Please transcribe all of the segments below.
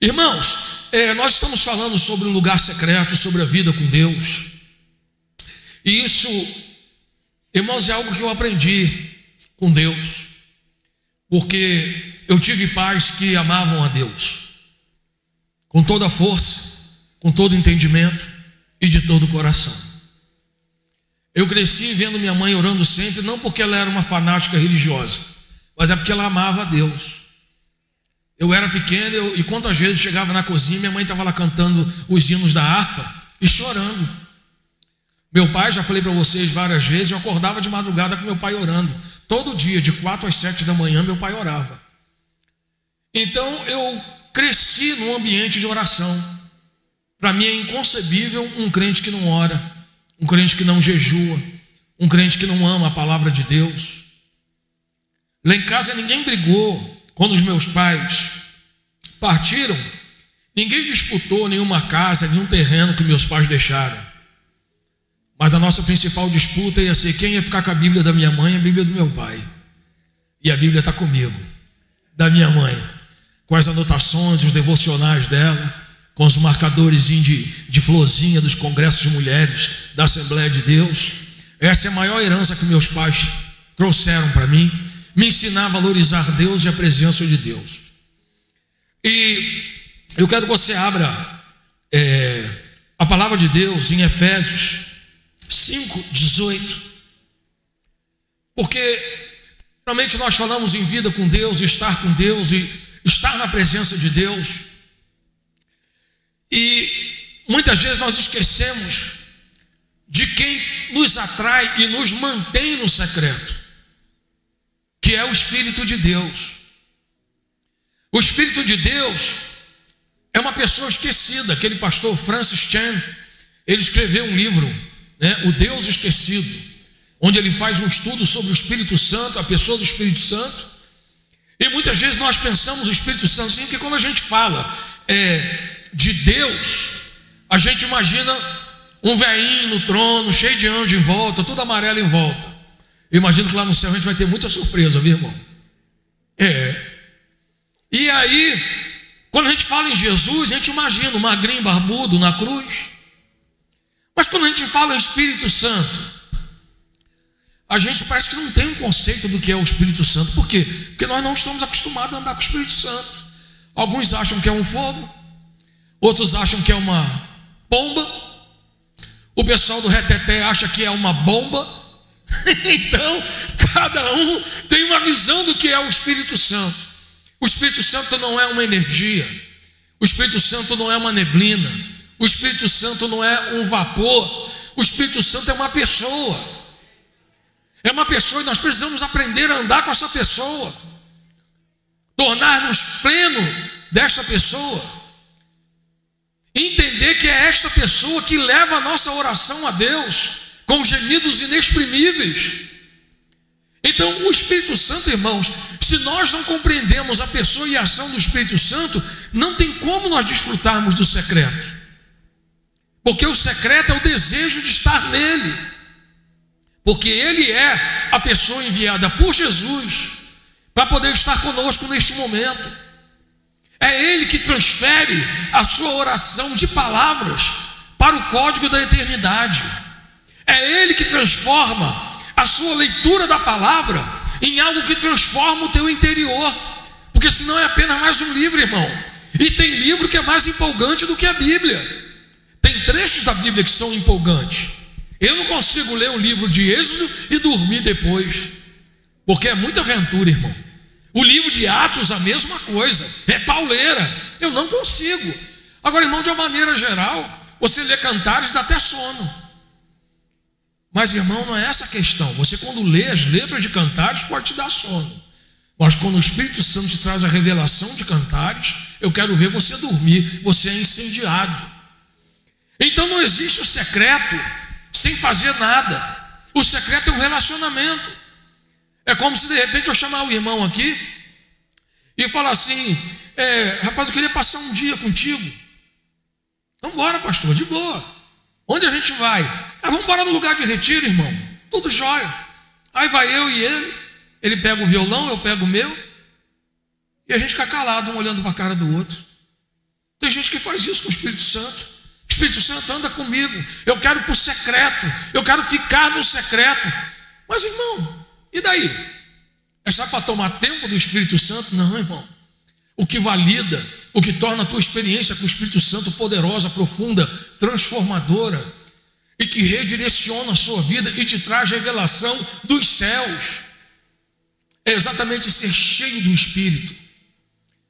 Irmãos, nós estamos falando sobre o lugar secreto, sobre a vida com Deus. E isso, irmãos, é algo que eu aprendi com Deus, porque eu tive pais que amavam a Deus com toda a força, com todo o entendimento e de todo o coração. Eu cresci vendo minha mãe orando sempre, não porque ela era uma fanática religiosa, mas é porque ela amava a Deus. Eu era pequeno e quantas vezes chegava na cozinha, minha mãe estava lá cantando os hinos da harpa e chorando. Meu pai, já falei para vocês várias vezes, eu acordava de madrugada com meu pai orando. Todo dia, de 4 às 7 da manhã, meu pai orava. Então eu cresci num ambiente de oração. Para mim é inconcebível um crente que não ora, um crente que não jejua, um crente que não ama a palavra de Deus. Lá em casa ninguém brigou. Quando os meus pais partiram, ninguém disputou nenhuma casa, nenhum terreno que meus pais deixaram. Mas a nossa principal disputa ia ser quem ia ficar com a Bíblia da minha mãe e a Bíblia do meu pai. E a Bíblia está comigo, da minha mãe, com as anotações, os devocionais dela, com os marcadores de florzinha dos congressos de mulheres da Assembleia de Deus. Essa é a maior herança que meus pais trouxeram para mim. Me ensinar a valorizar Deus e a presença de Deus. E eu quero que você abra a palavra de Deus em Efésios 5:18. Porque realmente nós falamos em vida com Deus, estar com Deus e estar na presença de Deus. E muitas vezes nós esquecemos de quem nos atrai e nos mantém no secreto, que é o Espírito de Deus. O Espírito de Deus é uma pessoa esquecida. Aquele pastor Francis Chan, ele escreveu um livro, O Deus Esquecido, onde ele faz um estudo sobre o Espírito Santo, a pessoa do Espírito Santo. E muitas vezes nós pensamos o Espírito Santo assim, porque quando a gente fala de Deus, a gente imagina um velhinho no trono, cheio de anjo em volta, tudo amarelo em volta. Eu imagino que lá no céu a gente vai ter muita surpresa, viu, irmão? E aí, quando a gente fala em Jesus, a gente imagina um magrinho barbudo na cruz. Mas quando a gente fala em Espírito Santo, a gente parece que não tem um conceito do que é o Espírito Santo. Por quê? Porque nós não estamos acostumados a andar com o Espírito Santo. Alguns acham que é um fogo, outros acham que é uma pomba, o pessoal do reteté acha que é uma bomba. Então, cada um tem uma visão do que é o Espírito Santo. O Espírito Santo não é uma energia, o Espírito Santo não é uma neblina, o Espírito Santo não é um vapor, o Espírito Santo é uma pessoa. É uma pessoa e nós precisamos aprender a andar com essa pessoa, tornar-nos pleno desta pessoa, entender que é esta pessoa que leva a nossa oração a Deus com gemidos inexprimíveis. Então o Espírito Santo, irmãos, se nós não compreendemos a pessoa e a ação do Espírito Santo, não tem como nós desfrutarmos do secreto, porque o secreto é o desejo de estar nele, porque ele é a pessoa enviada por Jesus para poder estar conosco neste momento. É ele que transfere a sua oração de palavras para o código da eternidade. É ele que transforma a sua leitura da palavra em algo que transforma o teu interior, porque senão é apenas mais um livro, irmão. E tem livro que é mais empolgante do que a Bíblia. Tem trechos da Bíblia que são empolgantes. Eu não consigo ler um livro de Êxodo e dormir depois, porque é muita aventura, irmão. O livro de Atos, a mesma coisa, é pauleira. Eu não consigo. Agora, irmão, de uma maneira geral, você lê Cantares dá até sono. Mas, irmão, não é essa a questão. Você, quando lê as letras de Cantares, pode te dar sono. Mas quando o Espírito Santo te traz a revelação de Cantares, eu quero ver você dormir. Você é incendiado. Então não existe o secreto sem fazer nada. O secreto é um relacionamento. É como se de repente eu chamar o irmão aqui e falar assim: rapaz, eu queria passar um dia contigo. Vamos embora, pastor, de boa. Onde a gente vai? Vamos embora no lugar de retiro, irmão. Tudo jóia. Aí vai eu e ele pega o violão, eu pego o meu, e a gente fica calado, um olhando para a cara do outro. Tem gente que faz isso com o Espírito Santo. O Espírito Santo anda comigo. Eu quero ir para o secreto. Eu quero ficar no secreto. Mas, irmão, e daí? É só para tomar tempo do Espírito Santo? Não, irmão. O que valida, o que torna a tua experiência com o Espírito Santo poderosa, profunda, transformadora, e que redireciona a sua vida e te traz revelação dos céus, é exatamente ser cheio do Espírito.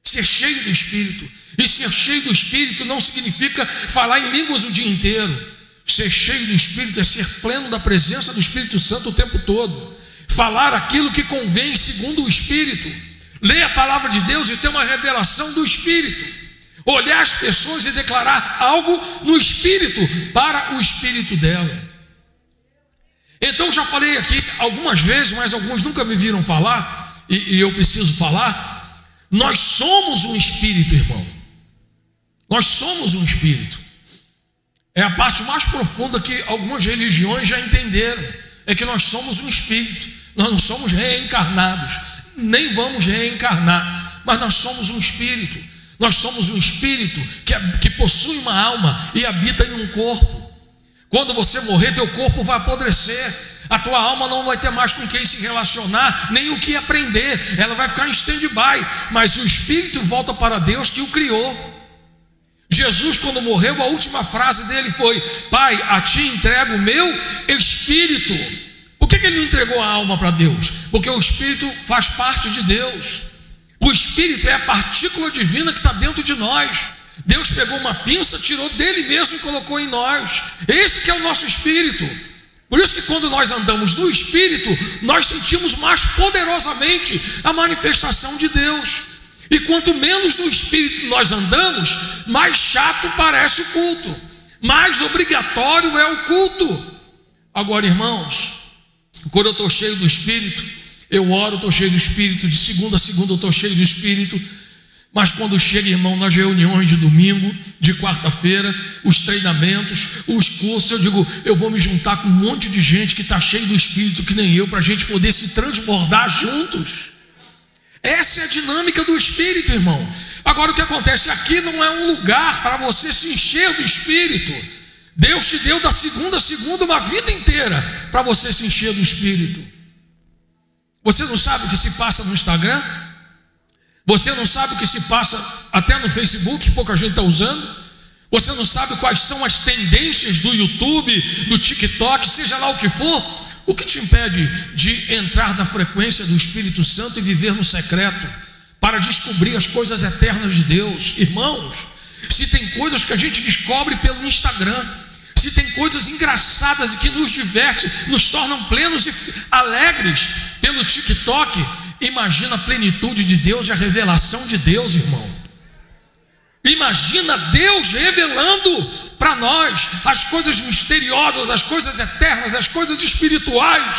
Ser cheio do Espírito. E ser cheio do Espírito não significa falar em línguas o dia inteiro. Ser cheio do Espírito é ser pleno da presença do Espírito Santo o tempo todo. Falar aquilo que convém segundo o Espírito. Ler a palavra de Deus e ter uma revelação do Espírito. Olhar as pessoas e declarar algo no Espírito para o Espírito dela. Então já falei aqui algumas vezes, mas alguns nunca me viram falar, e eu preciso falar. Nós somos um Espírito, irmão. Nós somos um Espírito. É a parte mais profunda que algumas religiões já entenderam. É que nós somos um Espírito. Nós não somos reencarnados, nem vamos reencarnar, mas nós somos um Espírito. Nós somos um Espírito que possui uma alma e habita em um corpo. Quando você morrer, teu corpo vai apodrecer. A tua alma não vai ter mais com quem se relacionar, nem o que aprender. Ela vai ficar em stand-by. Mas o Espírito volta para Deus que o criou. Jesus, quando morreu, a última frase dele foi: Pai, a ti entrego o meu Espírito. Por que ele não entregou a alma para Deus? Porque o Espírito faz parte de Deus. O Espírito é a partícula divina que está dentro de nós. Deus pegou uma pinça, tirou dele mesmo e colocou em nós. Esse que é o nosso Espírito. Por isso que quando nós andamos no Espírito, nós sentimos mais poderosamente a manifestação de Deus. E quanto menos no Espírito nós andamos, mais chato parece o culto, mais obrigatório é o culto. Agora, irmãos, quando eu estou cheio do Espírito, eu oro, estou cheio do Espírito, de segunda a segunda eu estou cheio do Espírito. Mas quando chega, irmão, nas reuniões de domingo, de quarta-feira, os treinamentos, os cursos, eu digo, eu vou me juntar com um monte de gente que está cheio do Espírito, que nem eu, para a gente poder se transbordar juntos. Essa é a dinâmica do Espírito, irmão. Agora o que acontece? Aqui não é um lugar para você se encher do Espírito. Deus te deu da segunda a segunda uma vida inteira para você se encher do Espírito. Você não sabe o que se passa no Instagram? Você não sabe o que se passa até no Facebook, pouca gente está usando. Você não sabe quais são as tendências do YouTube, do TikTok, seja lá o que for. O que te impede de entrar na frequência do Espírito Santo e viver no secreto, para descobrir as coisas eternas de Deus? Irmãos, se tem coisas que a gente descobre pelo Instagram, se tem coisas engraçadas e que nos diverte, nos tornam plenos e alegres pelo TikTok, imagina a plenitude de Deus e a revelação de Deus, irmão. Imagina Deus revelando para nós as coisas misteriosas, as coisas eternas, as coisas espirituais.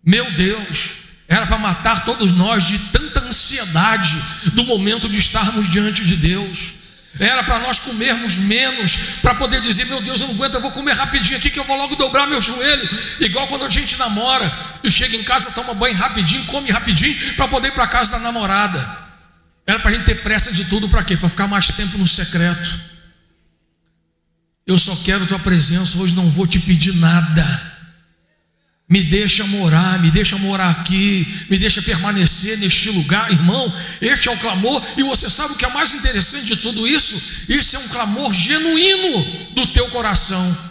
Meu Deus, era para matar todos nós de tanta ansiedade do momento de estarmos diante de Deus. Era para nós comermos menos, para poder dizer, meu Deus, eu não aguento, eu vou comer rapidinho aqui que eu vou logo dobrar meu joelho. Igual quando a gente namora e chega em casa, toma banho rapidinho, come rapidinho, para poder ir para a casa da namorada. Era para a gente ter pressa de tudo, para quê? Para ficar mais tempo no secreto. Eu só quero tua presença, hoje não vou te pedir nada. Me deixa morar aqui, me deixa permanecer neste lugar. Irmão, este é o clamor. E você sabe o que é mais interessante de tudo isso? Isso é um clamor genuíno do teu coração.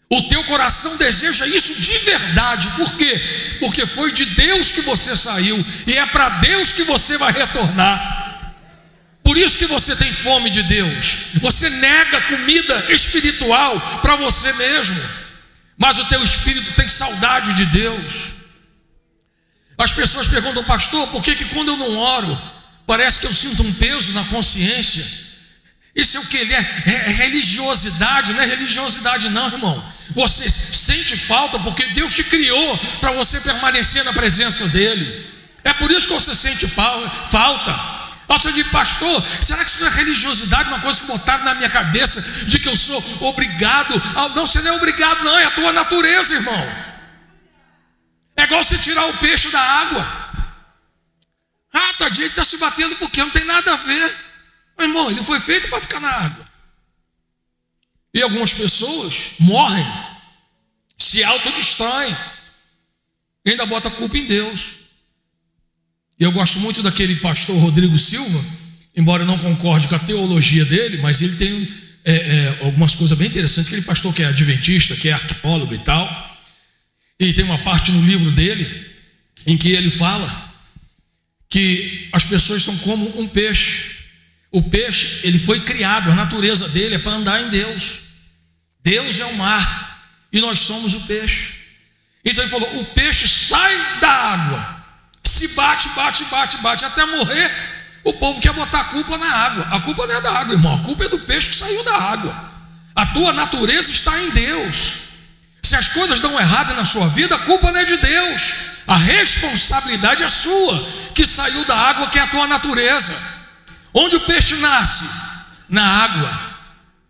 O teu coração deseja isso de verdade. Por quê? Porque foi de Deus que você saiu e é para Deus que você vai retornar. Por isso que você tem fome de Deus. Você nega comida espiritual para você mesmo, mas o teu espírito tem saudade de Deus. As pessoas perguntam, pastor, por que quando eu não oro, parece que eu sinto um peso na consciência? Isso é o que? É religiosidade? Não é religiosidade não, irmão. Você sente falta porque Deus te criou para você permanecer na presença dEle. É por isso que você sente falta. Você diz, pastor, será que isso não é religiosidade? Uma coisa que botaram na minha cabeça de que eu sou obrigado. Não, você não é obrigado não, é a tua natureza, irmão. É igual você tirar o peixe da água. Tadinho, ele está se batendo porque não tem nada a ver. Meu irmão, ele foi feito para ficar na água. E algumas pessoas morrem, se autodestroem, e ainda bota a culpa em Deus. E eu gosto muito daquele pastor Rodrigo Silva, embora eu não concorde com a teologia dele, mas ele tem algumas coisas bem interessantes. Aquele pastor que é adventista, que é arqueólogo e tal, e tem uma parte no livro dele em que ele fala que as pessoas são como um peixe. O peixe, ele foi criado, a natureza dele é para andar em Deus. Deus é o mar e nós somos o peixe. Então ele falou: o peixe sai da água, se bate até morrer. O povo quer botar a culpa na água. A culpa não é da água, irmão, a culpa é do peixe que saiu da água. A tua natureza está em Deus. Se as coisas dão errado na sua vida, a culpa não é de Deus, a responsabilidade é sua, que saiu da água, que é a tua natureza. Onde o peixe nasce? Na água.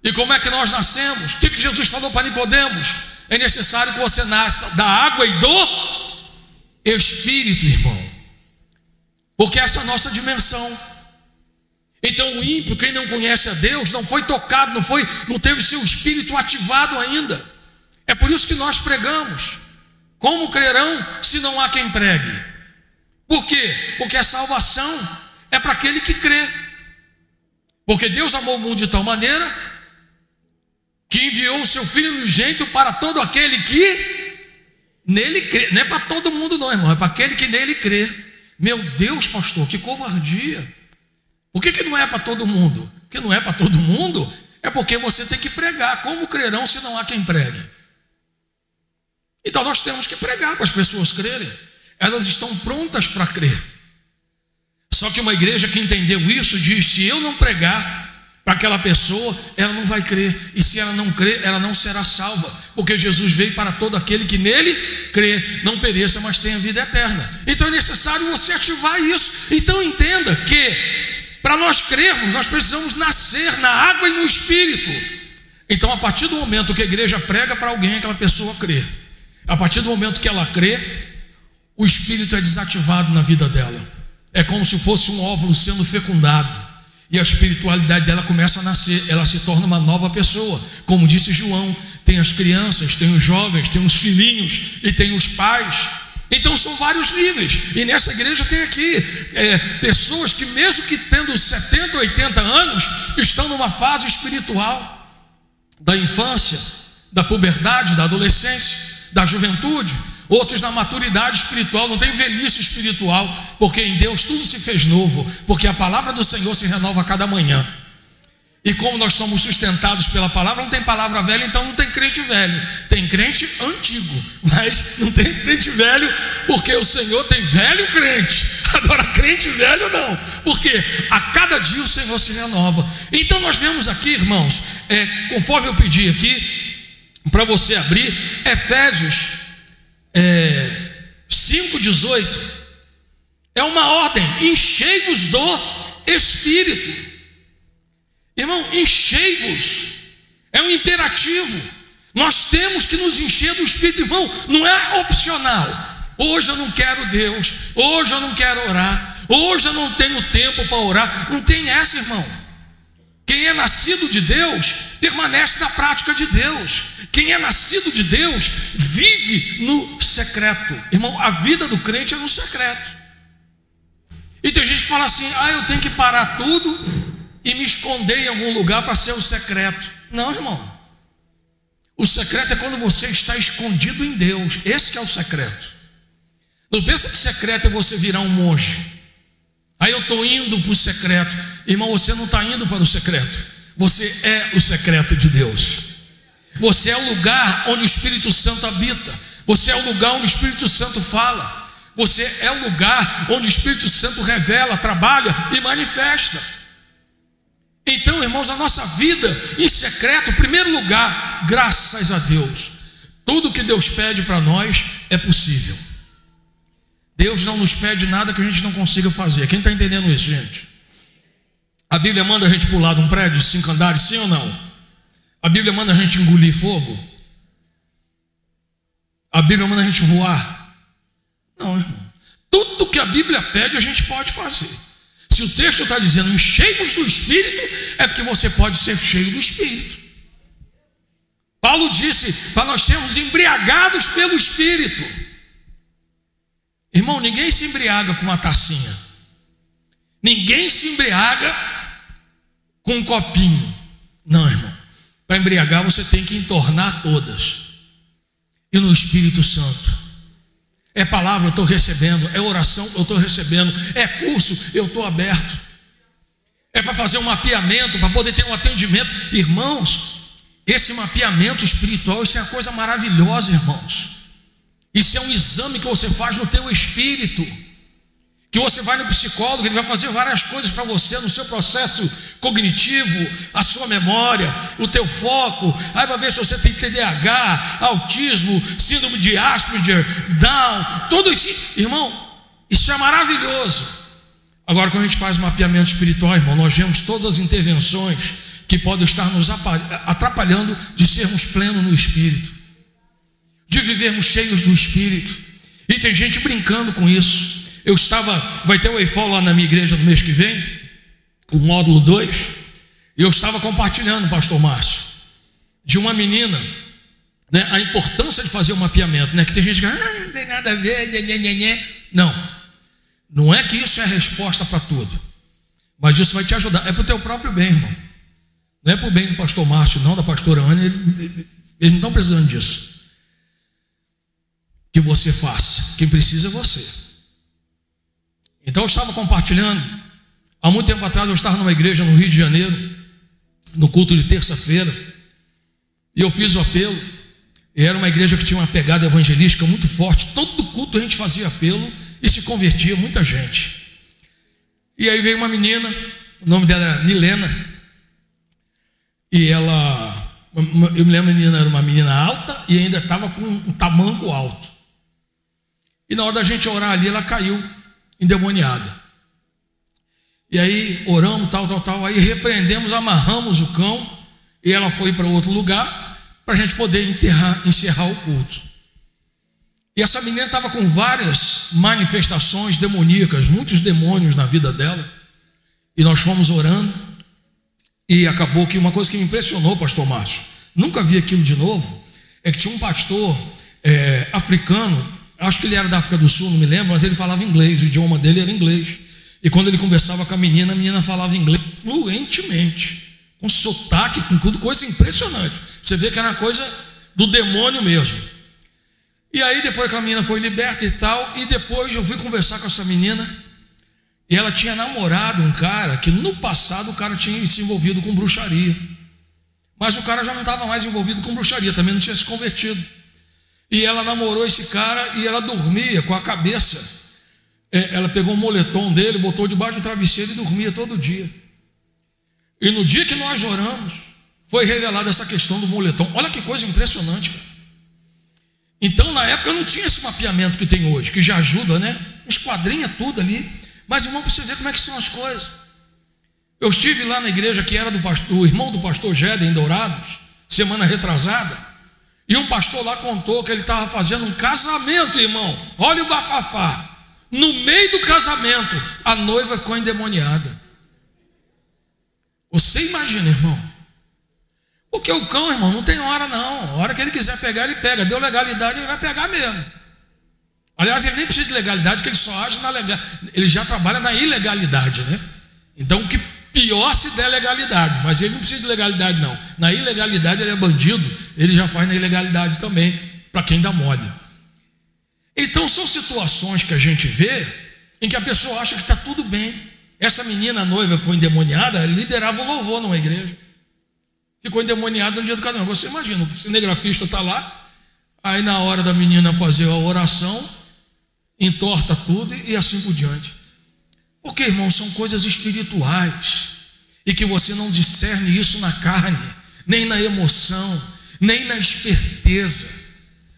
E como é que nós nascemos? O que Jesus falou para Nicodemos? É necessário que você nasça da água e do Espírito, irmão, porque essa é a nossa dimensão. Então o ímpio, quem não conhece a Deus, não foi tocado, não teve seu espírito ativado ainda. É por isso que nós pregamos. Como crerão se não há quem pregue? Por quê? Porque a salvação é para aquele que crê. Porque Deus amou o mundo de tal maneira que enviou o seu Filho unigênito para todo aquele que nele crê. Não é para todo mundo não, irmão, é para aquele que nele crê. Meu Deus, pastor, que covardia. Por que não é para todo mundo? Porque não é para todo mundo, é porque você tem que pregar. Como crerão se não há quem pregue? Então nós temos que pregar para as pessoas crerem. Elas estão prontas para crer. Só que uma igreja que entendeu isso diz: se eu não pregar para aquela pessoa, ela não vai crer. E se ela não crer, ela não será salva. Porque Jesus veio para todo aquele que nele crê, não pereça, mas tenha vida eterna. Então é necessário você ativar isso. Então entenda que para nós crermos, nós precisamos nascer na água e no Espírito. Então a partir do momento que a igreja prega para alguém, aquela pessoa crê. A partir do momento que ela crê, o Espírito é desativado na vida dela. É como se fosse um óvulo sendo fecundado. E a espiritualidade dela começa a nascer. Ela se torna uma nova pessoa. Como disse João, tem as crianças, tem os jovens, tem os filhinhos e tem os pais. Então são vários níveis. E nessa igreja tem aqui pessoas que mesmo que tendo 70, 80 anos, estão numa fase espiritual da infância, da puberdade, da adolescência, da juventude. Outros na maturidade espiritual, não tem velhice espiritual, porque em Deus tudo se fez novo, porque a palavra do Senhor se renova a cada manhã. E como nós somos sustentados pela palavra, não tem palavra velha, então não tem crente velho. Tem crente antigo, mas não tem crente velho, porque o Senhor tem velho crente. Agora crente velho não, porque a cada dia o Senhor se renova. Então nós vemos aqui, irmãos, conforme eu pedi aqui, para você abrir, Efésios 5,18, é uma ordem: enchei-vos do Espírito. Irmão, enchei-vos, é um imperativo. Nós temos que nos encher do Espírito, irmão, não é opcional. Hoje eu não quero Deus, hoje eu não quero orar, hoje eu não tenho tempo para orar. Não tem essa, irmão. Quem é nascido de Deus permanece na prática de Deus. Quem é nascido de Deus vive no secreto. Irmão, a vida do crente é no secreto. E tem gente que fala assim: eu tenho que parar tudo e me esconder em algum lugar para ser o secreto. Não, irmão. O secreto é quando você está escondido em Deus. Esse que é o secreto. Não pensa que secreto é você virar um monge. Aí eu estou indo para o secreto. Irmão, você não está indo para o secreto. Você é o secreto de Deus. Você é o lugar onde o Espírito Santo habita. Você é o lugar onde o Espírito Santo fala. Você é o lugar onde o Espírito Santo revela, trabalha e manifesta. Então, irmãos, a nossa vida em secreto, em primeiro lugar, graças a Deus, tudo que Deus pede para nós é possível. Deus não nos pede nada que a gente não consiga fazer. Quem está entendendo isso, gente? A Bíblia manda a gente pular de um prédio de 5 andares, sim ou não? A Bíblia manda a gente engolir fogo? A Bíblia manda a gente voar? Não, irmão. Tudo que a Bíblia pede a gente pode fazer. Se o texto está dizendo enchei-vos do Espírito, é porque você pode ser cheio do Espírito. Paulo disse para nós sermos embriagados pelo Espírito. Irmão, ninguém se embriaga com uma tacinha. Ninguém se embriaga com um copinho. Não, irmão. Para embriagar você tem que entornar todas. E no Espírito Santo. É palavra, eu estou recebendo. É oração, eu estou recebendo. É curso, eu estou aberto. É para fazer um mapeamento, para poder ter um atendimento. Irmãos, esse mapeamento espiritual, isso é uma coisa maravilhosa, irmãos. Isso é um exame que você faz no teu espírito. Que você vai no psicólogo, ele vai fazer várias coisas para você no seu processo cognitivo, a sua memória, o teu foco. Aí vai ver se você tem TDAH, autismo, síndrome de Asperger, Down, tudo isso. Irmão, isso é maravilhoso. Agora, quando a gente faz mapeamento espiritual, irmão, nós vemos todas as intervenções que podem estar nos atrapalhando de sermos plenos no Espírito, de vivermos cheios do Espírito. E tem gente brincando com isso. Vai ter o EIFOL lá na minha igreja no mês que vem, o módulo 2, e eu estava compartilhando, pastor Márcio, de uma menina, né, a importância de fazer o mapeamento, né, que tem gente que não tem nada a ver, não é que isso é a resposta para tudo, mas isso vai te ajudar, é para o teu próprio bem, irmão, não é para o bem do pastor Márcio, não, da pastora Ana, eles não estão precisando disso, que você faça, quem precisa é você. Então eu estava compartilhando, há muito tempo atrás eu estava numa igreja no Rio de Janeiro, no culto de terça-feira, e eu fiz o apelo, e era uma igreja que tinha uma pegada evangelística muito forte, todo culto a gente fazia apelo, e se convertia muita gente. E aí veio uma menina, o nome dela era Milena, e ela, eu me lembro, a menina era uma menina alta, e ainda estava com um tamanco alto, e na hora da gente orar ali, ela caiu endemoniada. E aí oramos, tal, aí repreendemos, amarramos o cão, e ela foi para outro lugar, para a gente poder encerrar o culto. E essa menina estava com várias manifestações demoníacas, muitos demônios na vida dela, e nós fomos orando, e acabou que uma coisa que me impressionou, pastor Márcio, nunca vi aquilo de novo, é que tinha um pastor africano, acho que ele era da África do Sul, não me lembro, mas ele falava inglês, o idioma dele era inglês. E quando ele conversava com a menina falava inglês fluentemente, com sotaque, com tudo, coisa impressionante. Você vê que era uma coisa do demônio mesmo. E aí depois que a menina foi liberta e tal, e depois eu fui conversar com essa menina, e ela tinha namorado um cara que no passado o cara tinha se envolvido com bruxaria. Mas o cara já não estava mais envolvido com bruxaria, também não tinha se convertido. E ela namorou esse cara e ela dormia com a cabeça. Ela pegou um moletom dele, botou debaixo do travesseiro e dormia todo dia. E no dia que nós oramos, foi revelada essa questão do moletom. Olha que coisa impressionante, cara. Então, na época, não tinha esse mapeamento que tem hoje, que já ajuda, né? Esquadrinha tudo ali. Mas, irmão, para você ver como é que são as coisas. Eu estive lá na igreja que era do irmão do pastor Géder, em Dourados, semana retrasada. E um pastor lá contou que ele estava fazendo um casamento, irmão. Olha o bafafá. No meio do casamento, a noiva ficou endemoniada. Você imagina, irmão? Porque o cão, irmão, não tem hora não. A hora que ele quiser pegar, ele pega. Deu legalidade, ele vai pegar mesmo. Aliás, ele nem precisa de legalidade, porque ele só age na legalidade. Ele já trabalha na ilegalidade, né? Então, o que pior se der legalidade, mas ele não precisa de legalidade não. Na ilegalidade ele é bandido, ele já faz na ilegalidade também, para quem dá mole. Então são situações que a gente vê em que a pessoa acha que está tudo bem. Essa menina noiva que foi endemoniada liderava o louvor numa igreja, ficou endemoniada no dia do casamento. Você imagina, o cinegrafista está lá, aí na hora da menina fazer a oração, entorta tudo e assim por diante. Porque, irmãos, são coisas espirituais, e que você não discerne isso na carne, nem na emoção, nem na esperteza.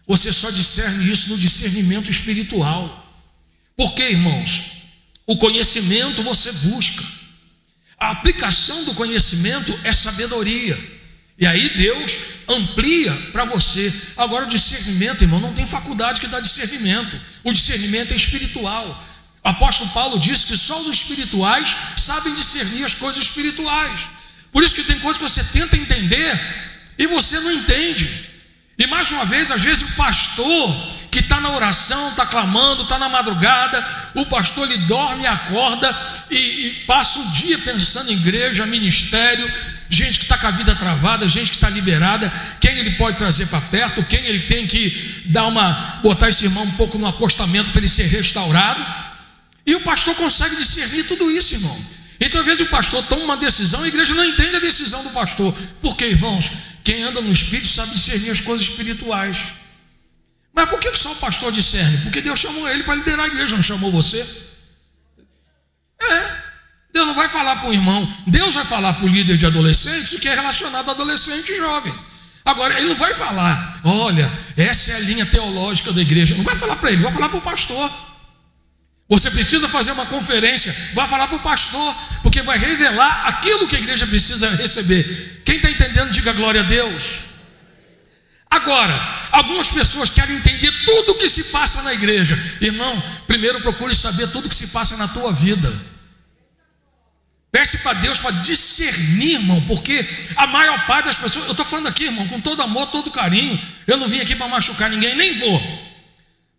Você só discerne isso no discernimento espiritual. Porque, irmãos, o conhecimento você busca, a aplicação do conhecimento é sabedoria, e aí Deus amplia para você. Agora o discernimento, irmão, não tem faculdade que dá discernimento. O discernimento é espiritual. apóstolo Paulo disse que só os espirituais sabem discernir as coisas espirituais. Por isso que tem coisas que você tenta entender e você não entende. E mais uma vez, às vezes o pastor que está na oração, está clamando, está na madrugada, o pastor ele dorme, acorda e passa o dia pensando em igreja, ministério, gente que está com a vida travada, gente que está liberada, quem ele pode trazer para perto, quem ele tem que botar esse irmão um pouco no acostamento para ele ser restaurado. E o pastor consegue discernir tudo isso, irmão. Então, às vezes, o pastor toma uma decisão, a igreja não entende a decisão do pastor. Por quê, irmãos? Quem anda no Espírito sabe discernir as coisas espirituais. Mas por que só o pastor discerne? Porque Deus chamou ele para liderar a igreja, não chamou você? Deus não vai falar para o irmão, Deus vai falar para o líder de adolescentes o que é relacionado a adolescente e jovem. Agora, ele não vai falar, olha, essa é a linha teológica da igreja. Não vai falar para ele, vai falar para o pastor. Você precisa fazer uma conferência, vai falar para o pastor, porque vai revelar aquilo que a igreja precisa receber. Quem está entendendo, diga glória a Deus. Agora, algumas pessoas querem entender tudo o que se passa na igreja. Irmão, primeiro procure saber tudo o que se passa na tua vida. Peça para Deus para discernir, irmão, porque a maior parte das pessoas, eu estou falando aqui, irmão, com todo amor, todo carinho, eu não vim aqui para machucar ninguém, nem vou.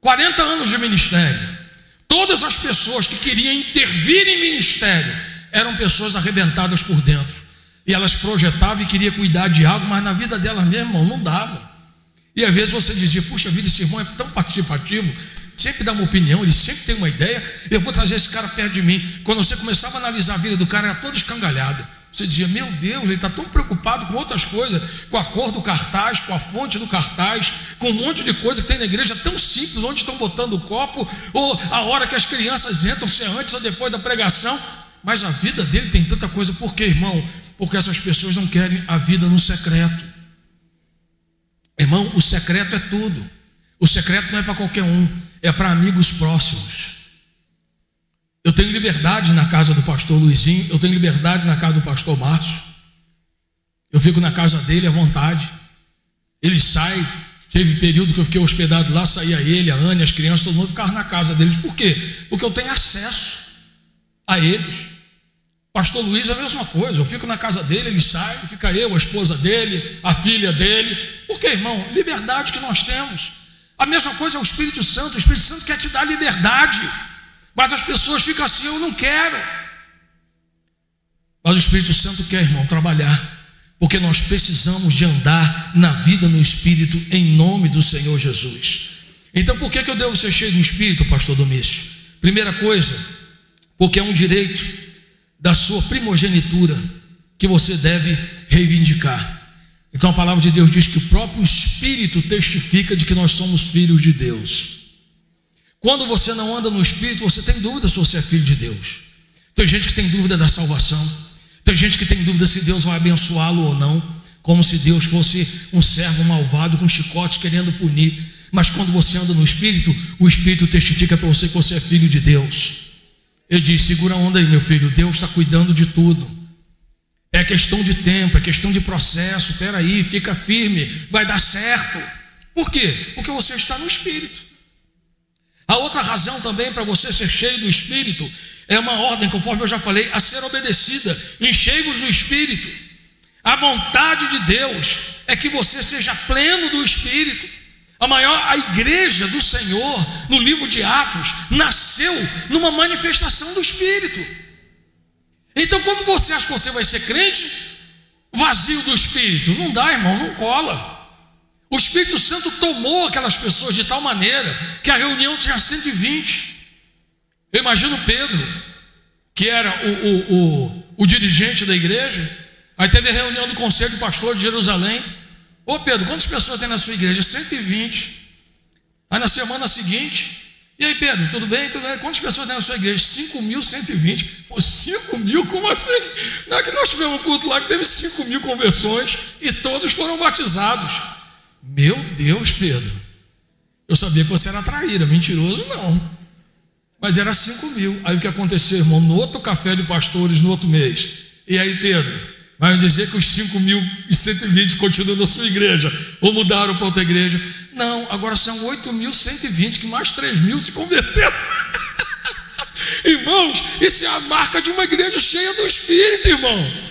40 anos de ministério. Todas as pessoas que queriam intervir em ministério eram pessoas arrebentadas por dentro. E elas projetavam e queriam cuidar de algo, mas na vida delas mesmo, irmão, não dava. E às vezes você dizia, puxa vida, esse irmão é tão participativo, sempre dá uma opinião, ele sempre tem uma ideia, eu vou trazer esse cara perto de mim. Quando você começava a analisar a vida do cara, era toda escangalhada. Você dizia, meu Deus, ele está tão preocupado com outras coisas, com a cor do cartaz, com a fonte do cartaz, com um monte de coisa que tem na igreja tão simples, onde estão botando o copo, ou a hora que as crianças entram, se é antes ou depois da pregação. Mas a vida dele tem tanta coisa. Por quê, irmão? Porque essas pessoas não querem a vida no secreto. Irmão, o secreto é tudo. O secreto não é para qualquer um, é para amigos próximos. Eu tenho liberdade na casa do pastor Luizinho, eu tenho liberdade na casa do pastor Márcio. Eu fico na casa dele à vontade. Ele sai, teve período que eu fiquei hospedado lá, saía ele, a Anne, as crianças, todo mundo ficava na casa deles. Por quê? Porque eu tenho acesso a eles. Pastor Luiz é a mesma coisa, eu fico na casa dele, ele sai, fica eu, a esposa dele, a filha dele. Por quê, irmão? Liberdade que nós temos. A mesma coisa é o Espírito Santo quer te dar liberdade. Mas as pessoas ficam assim, eu não quero. Mas o Espírito Santo quer, irmão, trabalhar, porque nós precisamos de andar na vida no Espírito, em nome do Senhor Jesus. Então por que eu devo ser cheio do Espírito, pastor Domício? Primeira coisa, porque é um direito da sua primogenitura que você deve reivindicar. Então a palavra de Deus diz que o próprio Espírito testifica de que nós somos filhos de Deus. Quando você não anda no Espírito, você tem dúvida se você é filho de Deus. Tem gente que tem dúvida da salvação. Tem gente que tem dúvida se Deus vai abençoá-lo ou não, como se Deus fosse um servo malvado com chicote querendo punir. Mas quando você anda no Espírito, o Espírito testifica para você que você é filho de Deus. Ele diz, segura a onda aí, meu filho, Deus está cuidando de tudo. É questão de tempo, é questão de processo. Espera aí, fica firme, vai dar certo. Por quê? Porque você está no Espírito. A outra razão também para você ser cheio do Espírito é uma ordem, conforme eu já falei, a ser obedecida. Enchei-vos do Espírito. A vontade de Deus é que você seja pleno do Espírito. A igreja do Senhor, no livro de Atos, nasceu numa manifestação do Espírito. Então como você acha que você vai ser crente vazio do Espírito? Não dá, irmão, não cola. O Espírito Santo tomou aquelas pessoas de tal maneira que a reunião tinha 120. Eu imagino Pedro, que era o dirigente da igreja. Aí teve a reunião do conselho de pastor de Jerusalém. Ô Pedro, quantas pessoas tem na sua igreja? 120. Aí na semana seguinte, e aí Pedro, tudo bem? Tudo bem? Quantas pessoas tem na sua igreja? 5.120. Pô, 5.000? Como assim? Não é que nós tivemos um culto lá que teve 5.000 conversões e todos foram batizados. Meu Deus, Pedro, eu sabia que você era traíra, mentiroso não, mas era 5.000. Aí o que aconteceu, irmão? No outro café de pastores, no outro mês, e aí Pedro, vai me dizer que os 5.120 continuam na sua igreja, ou mudaram para outra igreja? Não, agora são 8.120, que mais 3.000 se converteram. Irmãos, isso é a marca de uma igreja cheia do Espírito, irmão.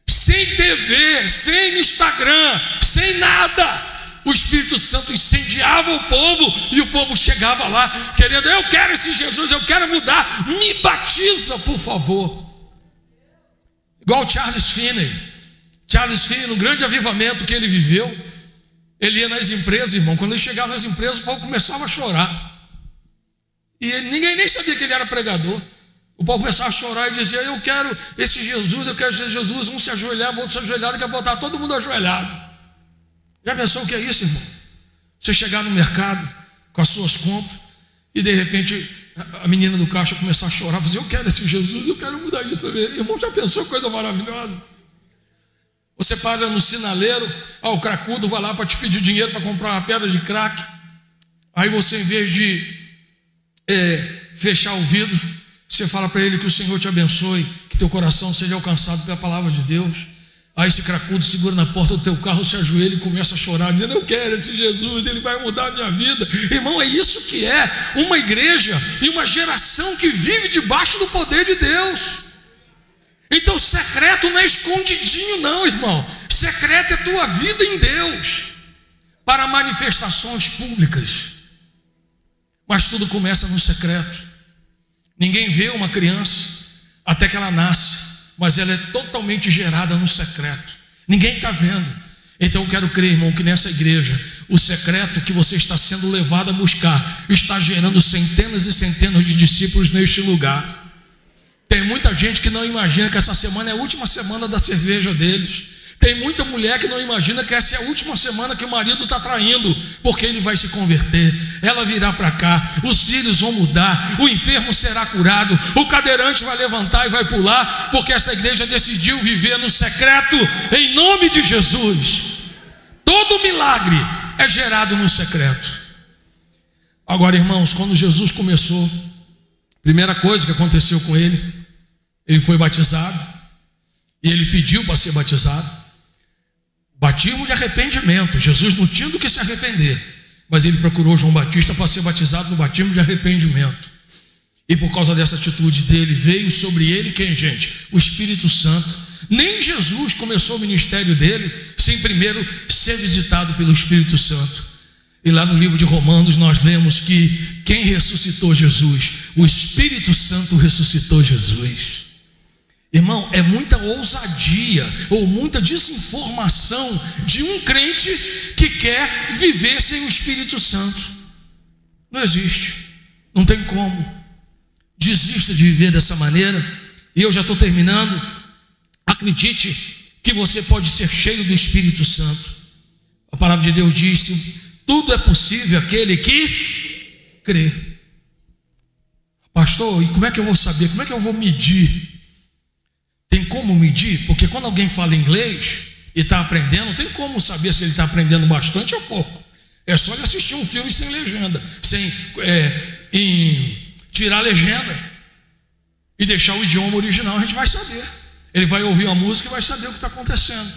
Sem TV, sem Instagram, sem nada. O Espírito Santo incendiava o povo e o povo chegava lá querendo: eu quero esse Jesus, eu quero mudar, me batiza, por favor. Igual Charles Finney. Charles Finney, no grande avivamento que ele viveu, ele ia nas empresas, irmão. Quando ele chegava nas empresas, o povo começava a chorar. E ninguém nem sabia que ele era pregador. O povo começava a chorar e dizia: eu quero esse Jesus, eu quero esse Jesus. Um se ajoelhava, outro se ajoelhava, quer botar todo mundo ajoelhado. Já pensou o que é isso, irmão? Você chegar no mercado com as suas compras e de repente a menina do caixa começar a chorar, dizer: eu quero esse Jesus, eu quero mudar isso também. Irmão, já pensou coisa maravilhosa? Você passa no sinaleiro, o cracudo vai lá para te pedir dinheiro para comprar uma pedra de crack. Aí você, em vez de fechar o vidro, você fala para ele que o Senhor te abençoe, que teu coração seja alcançado pela palavra de Deus. Aí esse cracudo segura na porta do teu carro, se ajoelha e começa a chorar, dizendo: eu quero esse Jesus, ele vai mudar a minha vida. Irmão, é isso que é uma igreja e uma geração que vive debaixo do poder de Deus. Então secreto não é escondidinho não, irmão. Secreto é tua vida em Deus, para manifestações públicas. Mas tudo começa no secreto. Ninguém vê uma criança até que ela nasce, mas ela é totalmente gerada no secreto. Ninguém está vendo. Então eu quero crer, irmão, que nessa igreja o secreto que você está sendo levado a buscar está gerando centenas e centenas de discípulos neste lugar. Tem muita gente que não imagina que essa semana é a última semana da cerveja deles. Tem muita mulher que não imagina que essa é a última semana que o marido está traindo, porque ele vai se converter, ela virá para cá, os filhos vão mudar, o enfermo será curado, o cadeirante vai levantar e vai pular, porque essa igreja decidiu viver no secreto, em nome de Jesus. Todo milagre é gerado no secreto. Agora, irmãos, quando Jesus começou, primeira coisa que aconteceu com ele, ele foi batizado, e ele pediu para ser batizado. Batismo de arrependimento. Jesus não tinha do que se arrepender, mas ele procurou João Batista para ser batizado no batismo de arrependimento. E por causa dessa atitude dele, veio sobre ele quem, gente? O Espírito Santo. Nem Jesus começou o ministério dele sem primeiro ser visitado pelo Espírito Santo. E lá no livro de Romanos nós lemos que quem ressuscitou Jesus? O Espírito Santo ressuscitou Jesus. Irmão, é muita ousadia ou muita desinformação de um crente que quer viver sem o Espírito Santo. Não existe, não tem como. Desista de viver dessa maneira. E eu já estou terminando. Acredite que você pode ser cheio do Espírito Santo. A palavra de Deus diz: tudo é possível àquele que crê. Pastor, e como é que eu vou saber? Como é que eu vou medir? Tem como medir? Porque quando alguém fala inglês e está aprendendo, não tem como saber se ele está aprendendo bastante ou pouco. É só ele assistir um filme sem legenda, tirar a legenda e deixar o idioma original, a gente vai saber. Ele vai ouvir uma música e vai saber o que está acontecendo.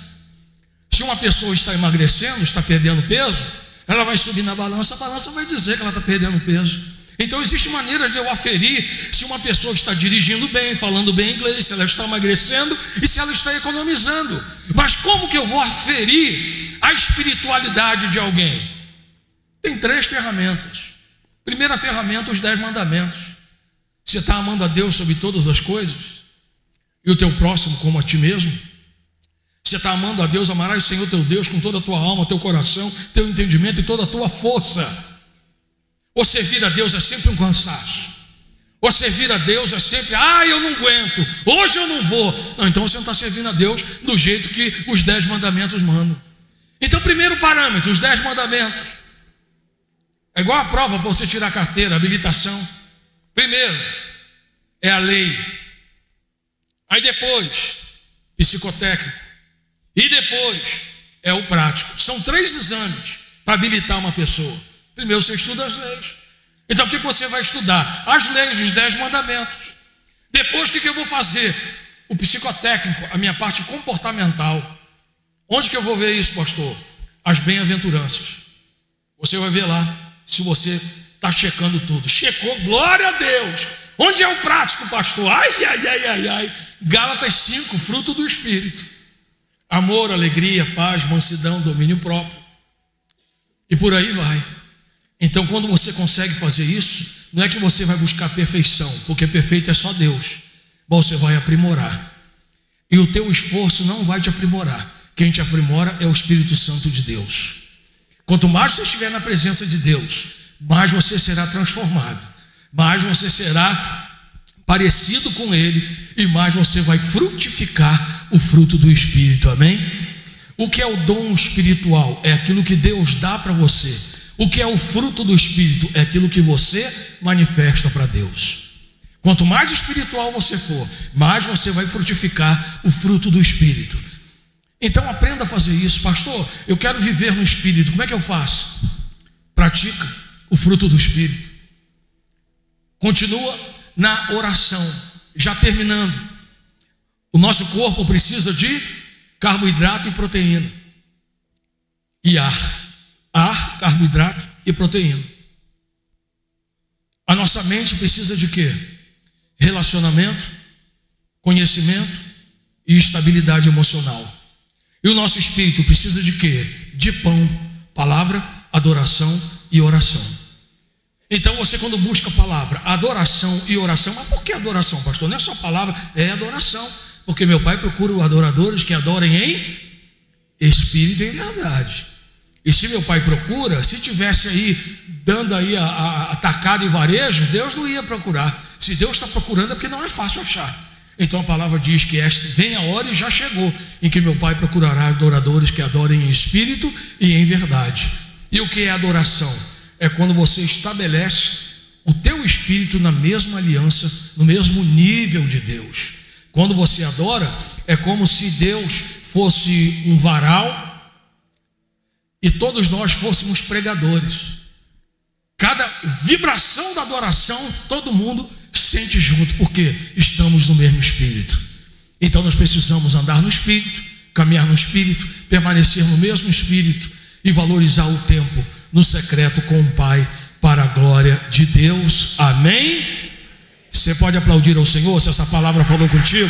Se uma pessoa está emagrecendo, está perdendo peso, ela vai subir na balança, a balança vai dizer que ela está perdendo peso. Então existe maneira de eu aferir se uma pessoa está dirigindo bem, falando bem inglês, se ela está emagrecendo e se ela está economizando. Mas como que eu vou aferir a espiritualidade de alguém? Tem 3 ferramentas. Primeira ferramenta, os 10 mandamentos. Você está amando a Deus sobre todas as coisas? E o teu próximo como a ti mesmo? Você está amando a Deus, amarás o Senhor teu Deus com toda a tua alma, teu coração, teu entendimento e toda a tua força. Ou servir a Deus é sempre um cansaço. Ou servir a Deus é sempre: eu não aguento, hoje eu não vou. Não, então você não está servindo a Deus do jeito que os 10 mandamentos mandam. Então, primeiro parâmetro, os 10 mandamentos. É igual a prova para você tirar a carteira, a habilitação. Primeiro é a lei. Aí depois, psicotécnico. E depois é o prático. São 3 exames para habilitar uma pessoa. Primeiro você estuda as leis. Então o que você vai estudar? As leis, os 10 mandamentos. Depois o que eu vou fazer? O psicotécnico, a minha parte comportamental. Onde que eu vou ver isso, pastor? As bem-aventuranças. Você vai ver lá se você está checando tudo. Checou, glória a Deus. Onde é o prático, pastor? Ai. Gálatas 5, fruto do Espírito: amor, alegria, paz, mansidão, domínio próprio. E por aí vai. Então, quando você consegue fazer isso, não é que você vai buscar perfeição, porque perfeito é só Deus. Você vai aprimorar. E o teu esforço não vai te aprimorar. Quem te aprimora é o Espírito Santo de Deus. Quanto mais você estiver na presença de Deus, mais você será transformado, mais você será parecido com Ele, e mais você vai frutificar o fruto do Espírito, amém? O que é o dom espiritual? É aquilo que Deus dá para você. O que é o fruto do Espírito? É aquilo que você manifesta para Deus. Quanto mais espiritual você for, mais você vai frutificar o fruto do Espírito. Então aprenda a fazer isso. Pastor, eu quero viver no Espírito, como é que eu faço? Pratica o fruto do Espírito. Continua na oração. Já terminando, o nosso corpo precisa de carboidrato e proteína, e ar, carboidrato e proteína. A nossa mente precisa de quê? Relacionamento, conhecimento e estabilidade emocional. E o nosso espírito precisa de quê? De pão, palavra, adoração e oração. Então você, quando busca a palavra, adoração e oração, mas por que adoração, pastor? Não é só palavra, é adoração, porque meu Pai procura adoradores que adorem em espírito e em verdade. E se meu Pai procura, se tivesse aí dando aí a atacado em varejo, Deus não ia procurar. Se Deus está procurando é porque não é fácil achar. Então a palavra diz que vem a hora e já chegou, em que meu Pai procurará adoradores que adorem em espírito e em verdade. E o que é adoração? É quando você estabelece o teu espírito na mesma aliança, no mesmo nível de Deus. Quando você adora, é como se Deus fosse um varal e todos nós fôssemos pregadores. Cada vibração da adoração, todo mundo sente junto, porque estamos no mesmo espírito. Então nós precisamos andar no espírito, caminhar no espírito, permanecer no mesmo espírito e valorizar o tempo no secreto com o Pai, para a glória de Deus, amém? Você pode aplaudir ao Senhor se essa palavra falou contigo?